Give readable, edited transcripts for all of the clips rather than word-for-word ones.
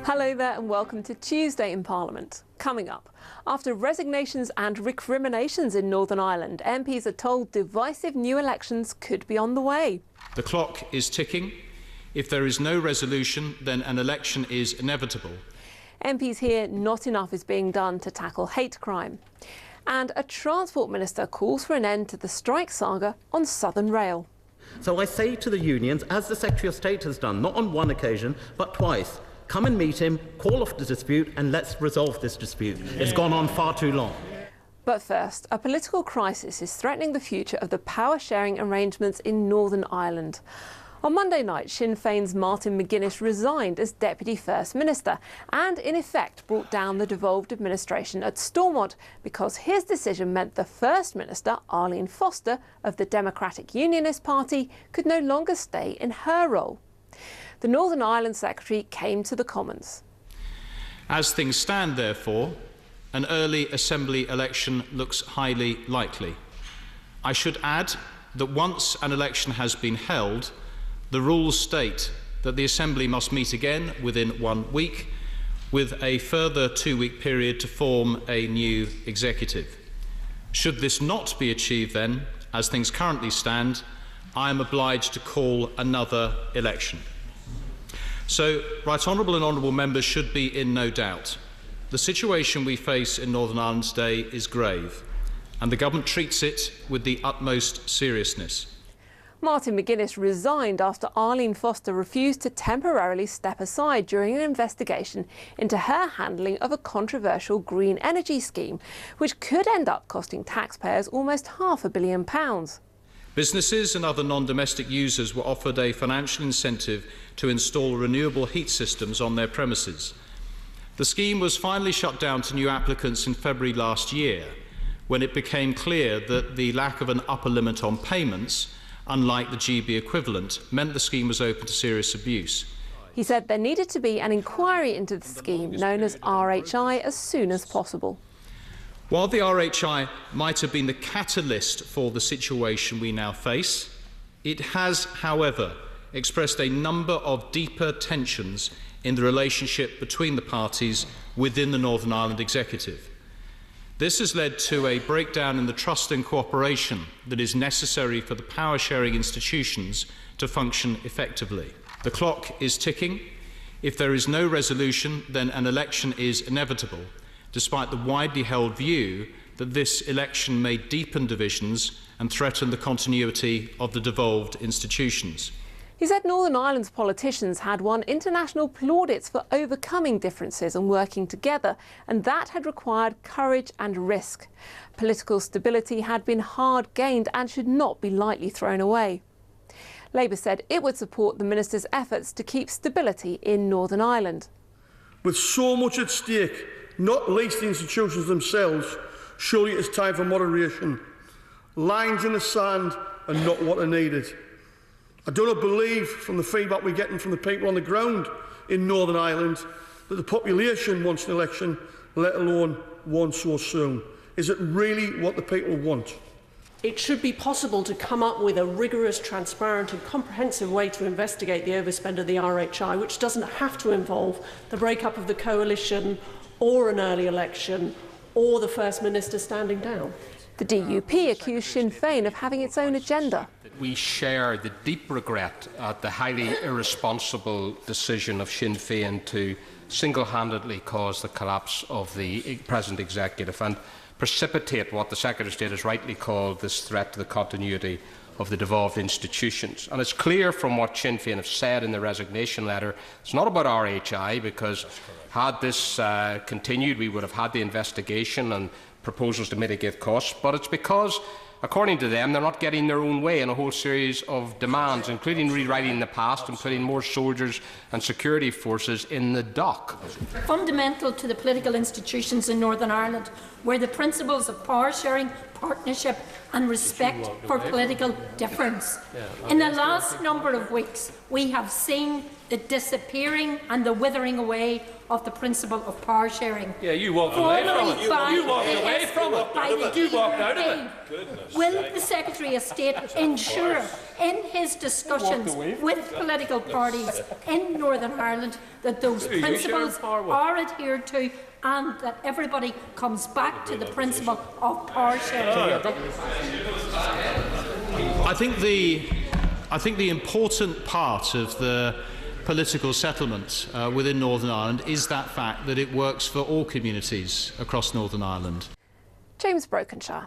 Hello there and welcome to Tuesday in Parliament. Coming up, after resignations and recriminations in Northern Ireland, MPs are told divisive new elections could be on the way. The clock is ticking. If there is no resolution, then an election is inevitable. MPs hear not enough is being done to tackle hate crime. And a Transport Minister calls for an end to the strike saga on Southern Rail. So I say to the unions, as the Secretary of State has done, not on one occasion, but twice, come and meet him, call off the dispute, and let's resolve this dispute. It's gone on far too long. But first, a political crisis is threatening the future of the power-sharing arrangements in Northern Ireland. On Monday night, Sinn Féin's Martin McGuinness resigned as Deputy First Minister and, in effect, brought down the devolved administration at Stormont because his decision meant the First Minister, Arlene Foster, of the Democratic Unionist Party, could no longer stay in her role. The Northern Ireland Secretary came to the Commons. As things stand, therefore, an early Assembly election looks highly likely. I should add that once an election has been held, the rules state that the Assembly must meet again within 1 week, with a further 2-week period to form a new executive. Should this not be achieved then, as things currently stand, I am obliged to call another election. So, Right Honourable and Honourable Members should be in no doubt. The situation we face in Northern Ireland today is grave, and the Government treats it with the utmost seriousness. Martin McGuinness resigned after Arlene Foster refused to temporarily step aside during an investigation into her handling of a controversial green energy scheme, which could end up costing taxpayers almost £500 million. Businesses and other non-domestic users were offered a financial incentive to install renewable heat systems on their premises. The scheme was finally shut down to new applicants in February last year, when it became clear that the lack of an upper limit on payments, unlike the GB equivalent, meant the scheme was open to serious abuse. He said there needed to be an inquiry into the scheme, known as RHI, as soon as possible. While the RHI might have been the catalyst for the situation we now face, it has, however, expressed a number of deeper tensions in the relationship between the parties within the Northern Ireland Executive. This has led to a breakdown in the trust and cooperation that is necessary for the power-sharing institutions to function effectively. The clock is ticking. If there is no resolution, then an election is inevitable, despite the widely held view that this election may deepen divisions and threaten the continuity of the devolved institutions. He said Northern Ireland's politicians had won international plaudits for overcoming differences and working together, and that had required courage and risk. Political stability had been hard gained and should not be lightly thrown away. Labour said it would support the minister's efforts to keep stability in Northern Ireland. With so much at stake, not least the institutions themselves, surely it's time for moderation. Lines in the sand are not what are needed. I do not believe, from the feedback we're getting from the people on the ground in Northern Ireland, that the population wants an election, let alone one so soon. Is it really what the people want? It should be possible to come up with a rigorous, transparent and comprehensive way to investigate the overspend of the RHI, which doesn't have to involve the breakup of the coalition or an early election or the First Minister standing down. The DUP accused Sinn Féin of having its own agenda. We share the deep regret at the highly irresponsible decision of Sinn Féin to single-handedly cause the collapse of the present executive and precipitate what the Secretary of State has rightly called this threat to the continuity of the devolved institutions. And it's clear from what Sinn Féin have said in the resignation letter, it's not about RHI, because had this continued, we would have had the investigation and proposals to mitigate costs, but it's because, according to them, they're not getting their own way in a whole series of demands, including rewriting the past and putting more soldiers and security forces in the dock. Fundamental to the political institutions in Northern Ireland, where the principles of power sharing, partnership and respect for political difference. In the last number of weeks, we have seen the disappearing and the withering away of the principle of power sharing. Yeah, you walked away from it. You walked away from it. You walked out of it. Will the Secretary of State ensure in his discussions with political parties in Northern Ireland that those principles are adhered to and that everybody comes back to the principle of power sharing? I think the important part of the political settlement within Northern Ireland is that fact that it works for all communities across Northern Ireland. James Brokenshire.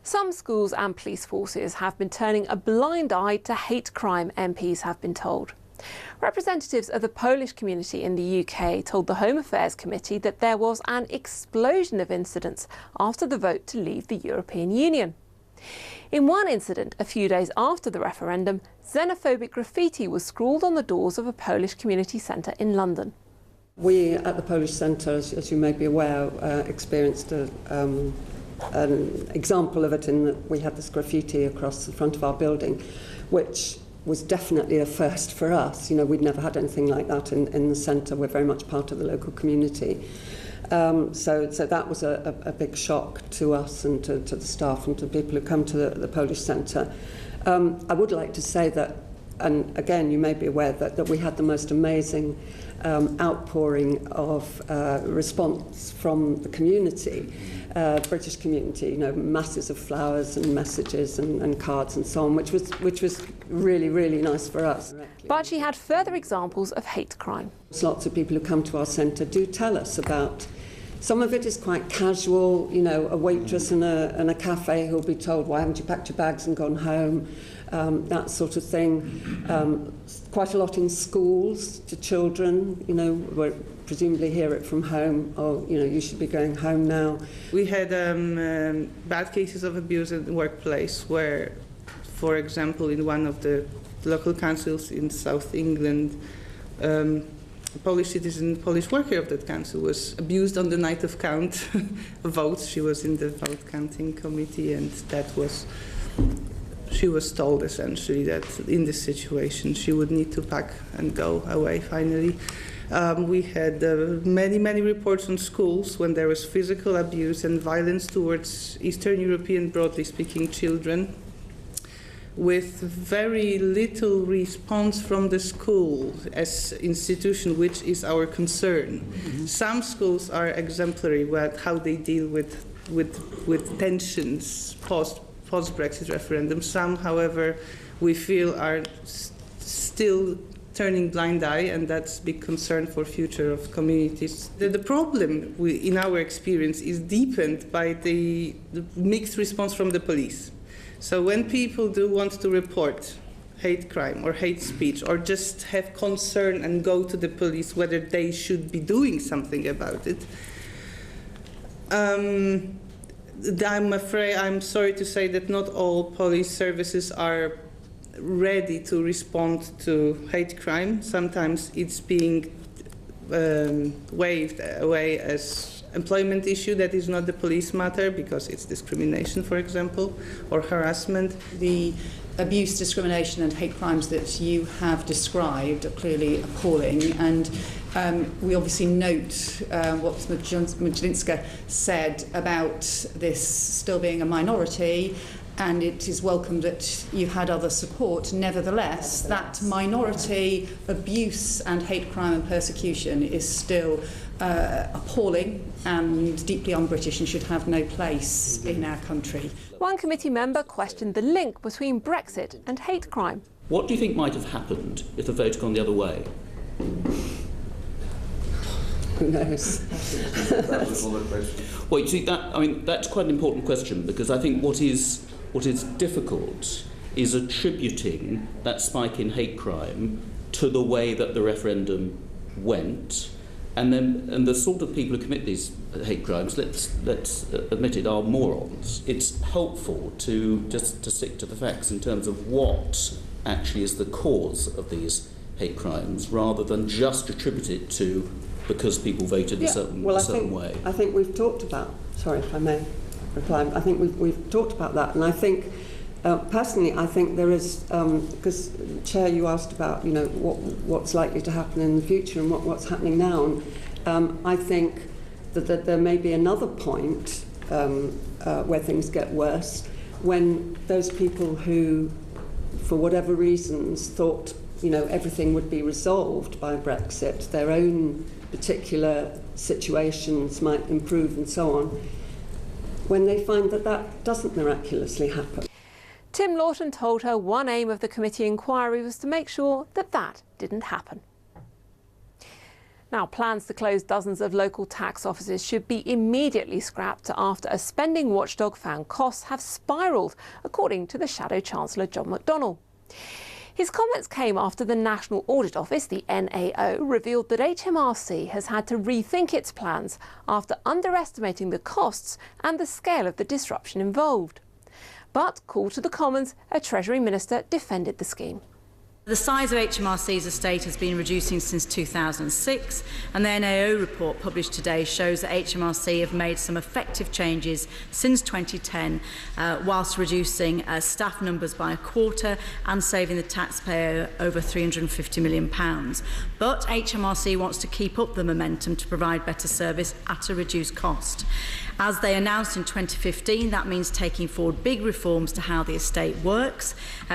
Some schools and police forces have been turning a blind eye to hate crime, MPs have been told. Representatives of the Polish community in the UK told the Home Affairs Committee that there was an explosion of incidents after the vote to leave the European Union. In one incident, a few days after the referendum, xenophobic graffiti was scrawled on the doors of a Polish community centre in London. We at the Polish Centre, as you may be aware, experienced an example of it in that we had this graffiti across the front of our building, which was definitely a first for us. You know, we'd never had anything like that in the centre. We're very much part of the local community. So that was a big shock to us and to the staff and to people who come to the Polish Centre. I would like to say that, and again, you may be aware that we had the most amazing outpouring of response from the community, British community, you know, masses of flowers and messages and cards and so on, which was really, really nice for us. But she had further examples of hate crime. Lots of people who come to our centre do tell us about. Some of it is quite casual, you know, a waitress in a cafe who'll be told, why haven't you packed your bags and gone home? That sort of thing. Quite a lot in schools to children, you know, where presumably hear it from home, oh, you know, you should be going home now. We had bad cases of abuse in the workplace where, for example, in one of the local councils in South England, a Polish citizen, Polish worker of that council was abused on the night of count votes. She was in the vote counting committee, and she was told essentially that in this situation she would need to pack and go away finally. We had many reports on schools when there was physical abuse and violence towards Eastern European, broadly speaking, children, with very little response from the school as institution, which is our concern. Mm-hmm. Some schools are exemplary with how they deal with tensions post-Brexit referendum. Some, however, we feel are still turning blind eye, and that's a big concern for future of communities. The problem, in our experience, is deepened by the mixed response from the police. So when people do want to report hate crime or hate speech or just have concern and go to the police whether they should be doing something about it, I'm sorry to say that not all police services are ready to respond to hate crime. Sometimes it's being waved away as employment issue that is not the police matter because it's discrimination, for example, or harassment. The abuse, discrimination and hate crimes that you have described are clearly appalling, and we obviously note what Majlinska said about this still being a minority, and it is welcome that you've had other support. Nevertheless, that minority abuse and hate crime and persecution is still appalling and deeply un-British and should have no place in our country. One committee member questioned the link between Brexit and hate crime. What do you think might have happened if the vote had gone the other way? Who knows? Well, you see, that's quite an important question, because I think what is difficult is attributing that spike in hate crime to the way that the referendum went, and the sort of people who commit these hate crimes, let's admit it, are morons. It's helpful to stick to the facts in terms of what actually is the cause of these hate crimes, rather than just attribute it to because people voted a certain way. I think we've talked about, sorry if I may, reply. I think we've talked about that, and I think personally, I think there is, because Chair, you asked about what's likely to happen in the future and what's happening now. And, I think that there may be another point where things get worse, when those people who, for whatever reasons, thought everything would be resolved by Brexit, their own particular situations might improve and so on, when they find that that doesn't miraculously happen. Tim Lawton told her one aim of the committee inquiry was to make sure that that didn't happen. Now, plans to close dozens of local tax offices should be immediately scrapped after a spending watchdog found costs have spiralled, according to the Shadow Chancellor John McDonnell. His comments came after the National Audit Office, the NAO, revealed that HMRC has had to rethink its plans after underestimating the costs and the scale of the disruption involved. But, called to the Commons, a Treasury Minister defended the scheme. The size of HMRC's estate has been reducing since 2006, and the NAO report published today shows that HMRC have made some effective changes since 2010, whilst reducing staff numbers by a quarter and saving the taxpayer over £350 million. But HMRC wants to keep up the momentum to provide better service at a reduced cost. As they announced in 2015, that means taking forward big reforms to how the estate works,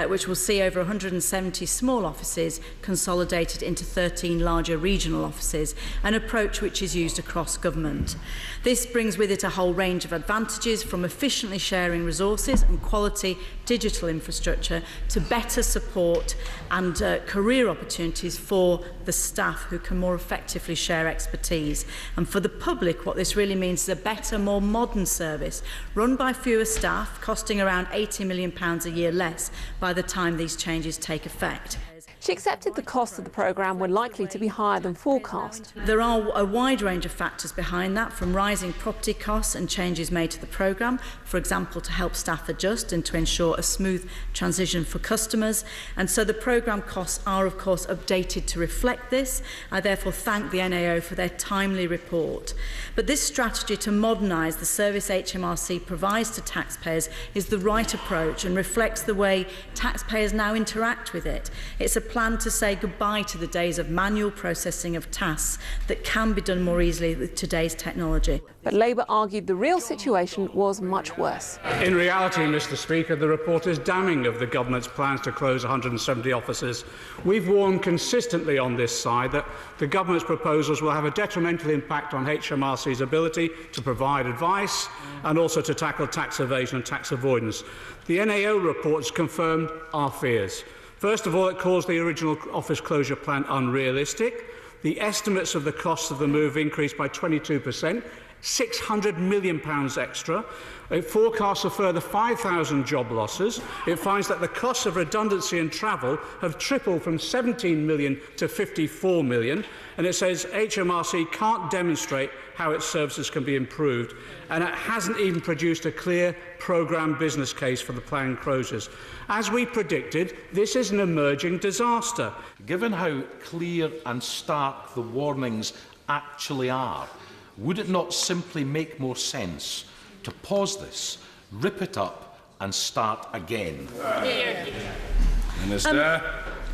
which will see over 170 small offices consolidated into 13 larger regional offices, an approach which is used across government. This brings with it a whole range of advantages, from efficiently sharing resources and quality digital infrastructure to better support and career opportunities for the staff who can more effectively share expertise. And for the public, what this really means is a better, more modern service run by fewer staff, costing around £80 million a year less by the time these changes take effect. She accepted the costs of the programme were likely to be higher than forecast. There are a wide range of factors behind that, from rising property costs and changes made to the programme, for example, to help staff adjust and to ensure a smooth transition for customers. And so the programme costs are, of course, updated to reflect this. I therefore thank the NAO for their timely report. But this strategy to modernise the service HMRC provides to taxpayers is the right approach and reflects the way taxpayers now interact with it. It's a plan to say goodbye to the days of manual processing of tasks that can be done more easily with today's technology. But Labour argued the real situation was much worse. In reality, Mr Speaker, the report is damning of the government's plans to close 170 offices. We've warned consistently on this side that the government's proposals will have a detrimental impact on HMRC's ability to provide advice and also to tackle tax evasion and tax avoidance. The NAO reports confirmed our fears. First of all, it calls the original office closure plan unrealistic. The estimates of the costs of the move increased by 22%, £600 million extra. It forecasts a further 5,000 job losses. It finds that the costs of redundancy and travel have tripled from 17 million to 54 million. And it says HMRC can't demonstrate how its services can be improved. And it hasn't even produced a clear programme business case for the planned closures. As we predicted, this is an emerging disaster. Given how clear and stark the warnings actually are, would it not simply make more sense to pause this, rip it up and start again? Minister.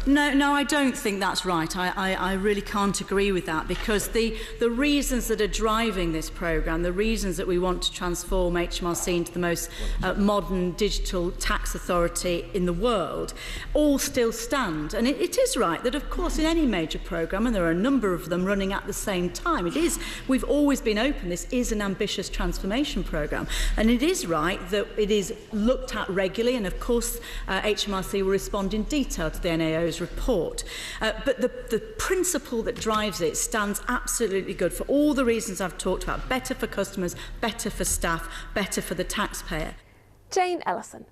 No, I don't think that's right. I really can't agree with that, because the reasons that are driving this programme, the reasons that we want to transform HMRC into the most modern digital tax authority in the world, all still stand. And it is right that, of course, in any major programme, and there are a number of them running at the same time, we've always been open, this is an ambitious transformation programme. And it is right that it is looked at regularly, and of course HMRC will respond in detail to the NAO's report. But the principle that drives it stands absolutely good for all the reasons I've talked about. Better for customers, better for staff, better for the taxpayer. Jane Ellison.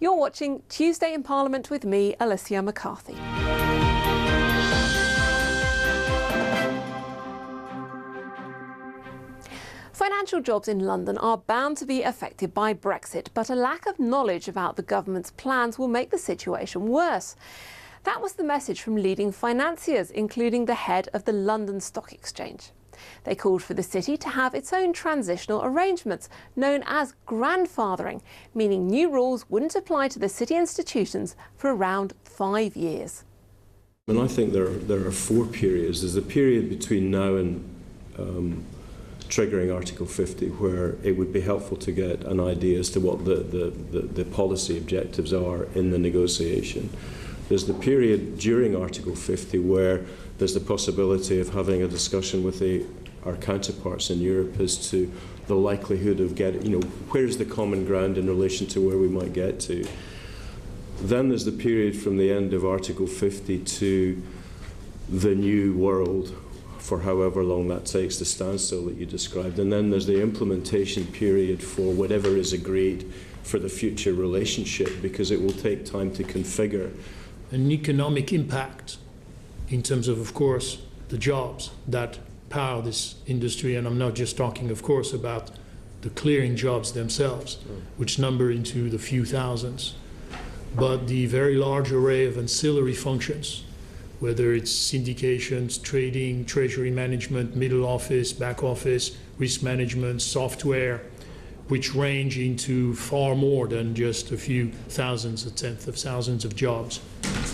You're watching Tuesday in Parliament with me, Alicia McCarthy. Financial jobs in London are bound to be affected by Brexit, but a lack of knowledge about the government's plans will make the situation worse. That was the message from leading financiers, including the head of the London Stock Exchange. They called for the city to have its own transitional arrangements, known as grandfathering, meaning new rules wouldn't apply to the city institutions for around 5 years. And I think there are 4 periods. There's a period between now and triggering Article 50, where it would be helpful to get an idea as to what the policy objectives are in the negotiation. There's the period during Article 50 where there's the possibility of having a discussion with our counterparts in Europe as to the likelihood of getting, where's the common ground in relation to where we might get to. Then there's the period from the end of Article 50 to the new world, for however long that takes, the standstill that you described. And then there's the implementation period for whatever is agreed for the future relationship, because it will take time to configure. An economic impact in terms of course, the jobs that power this industry. And I'm not just talking, of course, about the clearing jobs themselves, which number into the few thousands, but the very large array of ancillary functions, whether it's syndications, trading, treasury management, middle office, back office, risk management, software, which range into far more than just a few thousands, a tenth of thousands of jobs,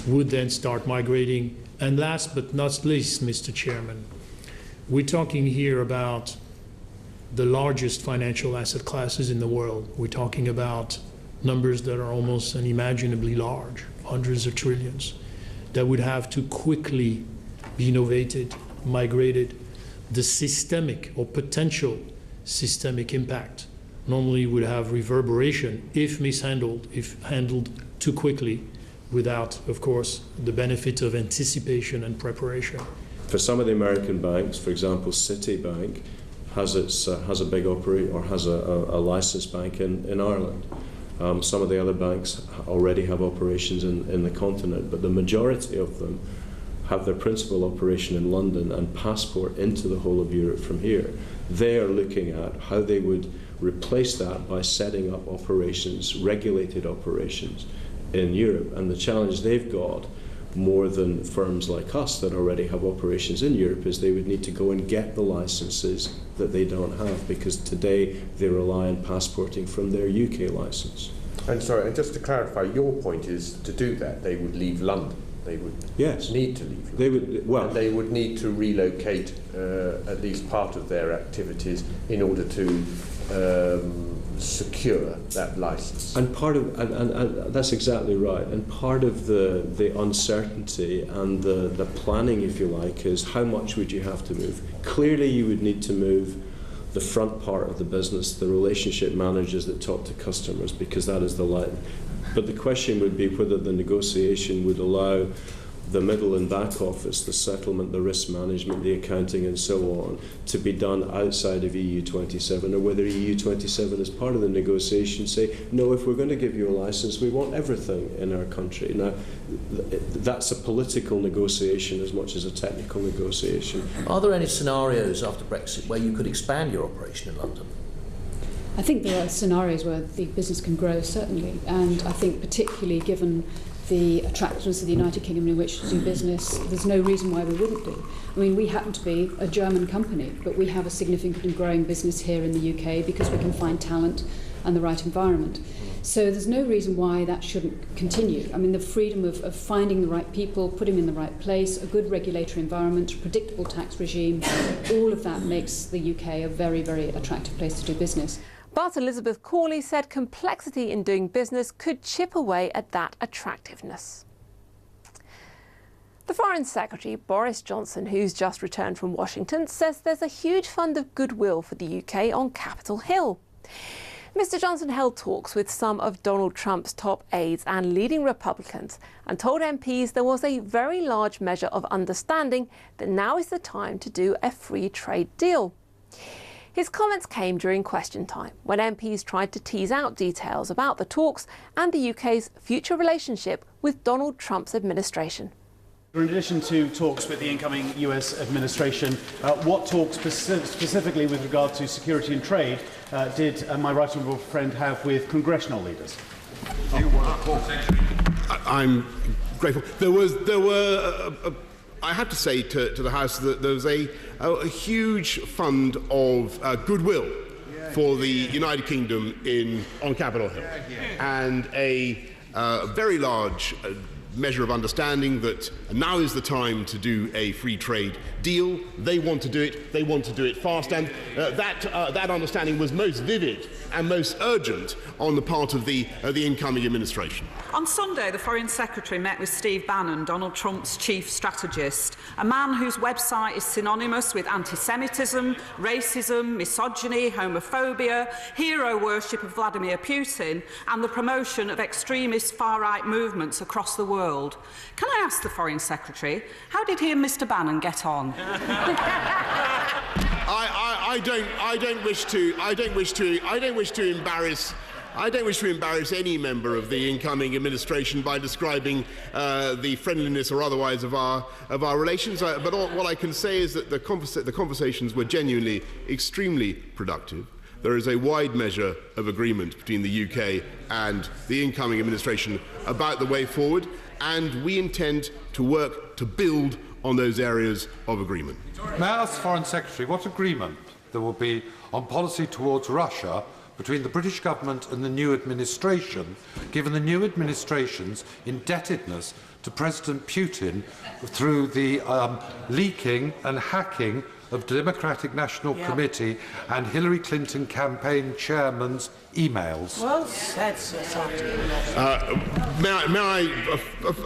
would then start migrating. And last but not least, Mr. Chairman, we're talking here about the largest financial asset classes in the world. We're talking about numbers that are almost unimaginably large, hundreds of trillions, that would have to quickly be innovated, migrated. The systemic or potential systemic impact normally would have reverberation if mishandled, if handled too quickly, without, of course, the benefit of anticipation and preparation. For some of the American banks, for example, Citibank has a big operate or has a licensed bank in Ireland. Some of the other banks already have operations in the continent, but the majority of them have their principal operation in London and passport into the whole of Europe from here. They are looking at how they would replace that by setting up operations, regulated operations in Europe. And the challenge they've got, more than firms like us that already have operations in Europe, is they would need to go and get the licenses that they don't have, because today they rely on passporting from their UK license. And sorry, and just to clarify, your point is to do that they would leave London. They would need to leave London. They would, well, and they would need to relocate at least part of their activities in order to secure that license. And part of, and that's exactly right. And part of the uncertainty and the planning, if you like, is how much would you have to move? Clearly, you would need to move the front part of the business, the relationship managers that talk to customers, because that is the line. But the question would be whether the negotiation would allow the middle and back office, the settlement, the risk management, the accounting and so on, to be done outside of EU27, or whether EU27 as part of the negotiation say, no, if we're going to give you a license, we want everything in our country. Now, that's a political negotiation as much as a technical negotiation. Are there any scenarios after Brexit where you could expand your operation in London? I think there are scenarios where the business can grow, certainly, and I think particularly given the attractiveness of the United Kingdom in which to do business, there's no reason why we wouldn't do. I mean, we happen to be a German company, but we have a significant and growing business here in the UK because we can find talent and the right environment. So there's no reason why that shouldn't continue. I mean, the freedom of finding the right people, putting them in the right place, a good regulatory environment, predictable tax regime, all of that makes the UK a very, very attractive place to do business. But Elizabeth Corley said complexity in doing business could chip away at that attractiveness. The Foreign Secretary, Boris Johnson, who's just returned from Washington, says there's a huge fund of goodwill for the UK on Capitol Hill. Mr Johnson held talks with some of Donald Trump's top aides and leading Republicans and told MPs there was a very large measure of understanding that now is the time to do a free trade deal. His comments came during question time, when MPs tried to tease out details about the talks and the UK's future relationship with Donald Trump's administration. In addition to talks with the incoming US administration, what talks specifically with regard to security and trade did my right honourable friend have with congressional leaders? I'm grateful. There were I have to say to the House that there was a huge fund of goodwill for the United Kingdom on Capitol Hill, and a very large measure of understanding that now is the time to do a free trade deal. They want to do it. They want to do it fast, and that understanding was most vivid and most urgent on the part of the incoming administration. On Sunday, the Foreign Secretary met with Steve Bannon, Donald Trump's chief strategist, a man whose website is synonymous with anti-Semitism, racism, misogyny, homophobia, hero worship of Vladimir Putin, and the promotion of extremist far-right movements across the world. Can I ask the Foreign Secretary, how did he and Mr. Bannon get on? I don't wish to embarrass any member of the incoming administration by describing the friendliness or otherwise of our relations. But what I can say is that the conversations were genuinely extremely productive. There is a wide measure of agreement between the UK and the incoming administration about the way forward, and we intend to work to build on those areas of agreement. May I ask the Foreign Secretary what agreement there will be on policy towards Russia between the British government and the new administration, given the new administration's indebtedness to President Putin through the leaking and hacking of the Democratic National Committee and Hillary Clinton campaign chairman's emails? Well said, Sir Sergeant. May I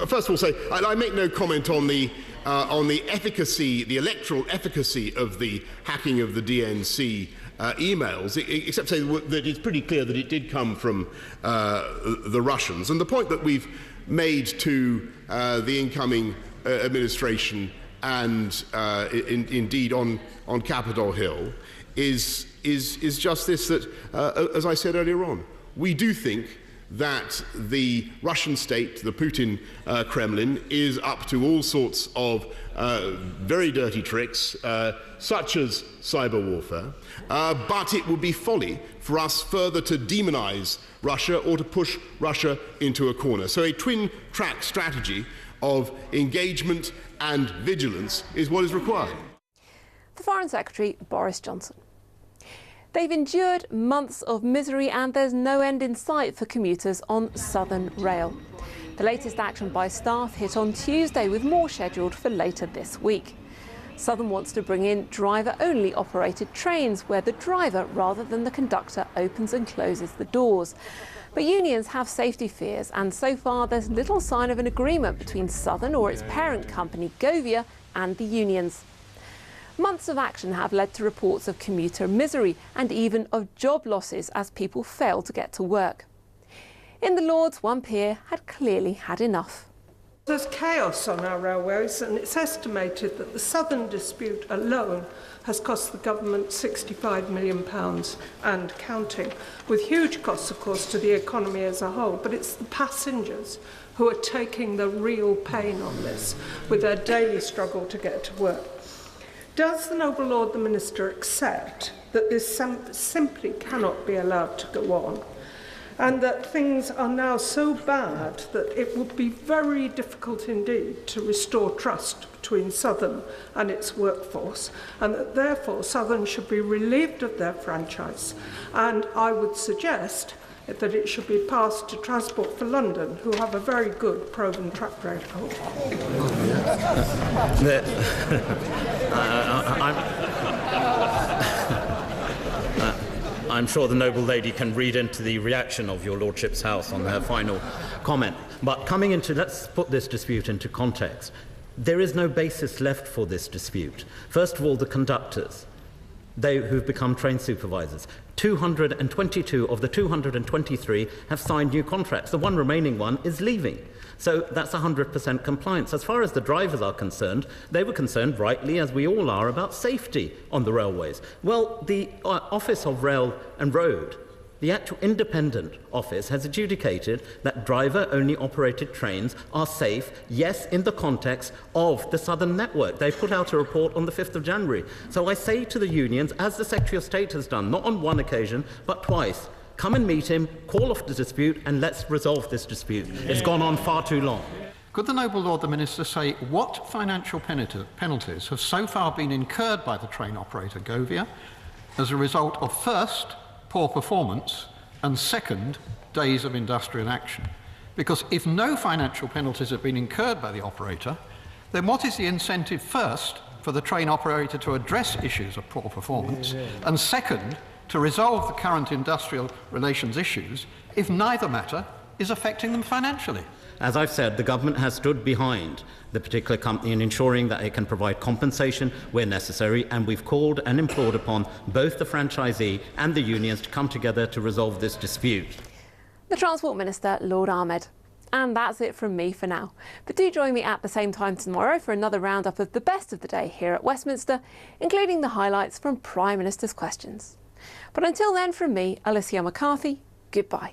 first of all say I make no comment on the efficacy, the electoral efficacy of the hacking of the DNC emails, except to say that it's pretty clear that it did come from the Russians. And the point that we've made to the incoming administration and indeed on Capitol Hill is just this, that, as I said earlier on, we do think that the Russian state, the Putin Kremlin, is up to all sorts of very dirty tricks, such as cyber warfare, but it would be folly for us further to demonize Russia or to push Russia into a corner. So a twin-track strategy of engagement and vigilance is what is required. The Foreign Secretary, Boris Johnson. They've endured months of misery and there's no end in sight for commuters on Southern Rail. The latest action by staff hit on Tuesday, with more scheduled for later this week. Southern wants to bring in driver-only operated trains where the driver, rather than the conductor, opens and closes the doors. But unions have safety fears, and so far there's little sign of an agreement between Southern or its parent company Govia and the unions. Months of action have led to reports of commuter misery and even of job losses as people fail to get to work. In the Lords, one peer had clearly had enough. There's chaos on our railways, and it's estimated that the Southern dispute alone has cost the government £65 million and counting, with huge costs, of course, to the economy as a whole. But it's the passengers who are taking the real pain on this, with their daily struggle to get to work. Does the Noble Lord the Minister accept that this simply cannot be allowed to go on, and that things are now so bad that it would be very difficult indeed to restore trust between Southern and its workforce, and that therefore Southern should be relieved of their franchise? And I would suggest that it should be passed to Transport for London, who have a very good proven track record. I'm sure the noble lady can read into the reaction of your lordship's house on her final comment. But let's put this dispute into context. There is no basis left for this dispute. First of all, the conductors, who've become train supervisors. 222 of the 223 have signed new contracts. The one remaining one is leaving. So that's 100% compliance. As far as the drivers are concerned, they were concerned, rightly, as we all are, about safety on the railways. Well, the Office of Rail and Road, the actual independent office, has adjudicated that driver-only operated trains are safe, yes, in the context of the Southern network. They put out a report on the 5th of January. So I say to the unions, as the Secretary of State has done, not on one occasion, but twice, come and meet him, call off the dispute, and let's resolve this dispute. It's gone on far too long. could the Noble Lord the Minister say what financial penalties have so far been incurred by the train operator Govia as a result of first, poor performance, and second, days of industrial action? Because if no financial penalties have been incurred by the operator, then what is the incentive first for the train operator to address issues of poor performance, and second, to resolve the current industrial relations issues if neither matter is affecting them financially? As I've said, the government has stood behind the particular company in ensuring that it can provide compensation where necessary, and we've called and implored upon both the franchisee and the unions to come together to resolve this dispute. The Transport Minister, Lord Ahmed. And that's it from me for now. But do join me at the same time tomorrow for another roundup of the best of the day here at Westminster, including the highlights from Prime Minister's questions. But until then, from me, Alicia McCarthy, goodbye.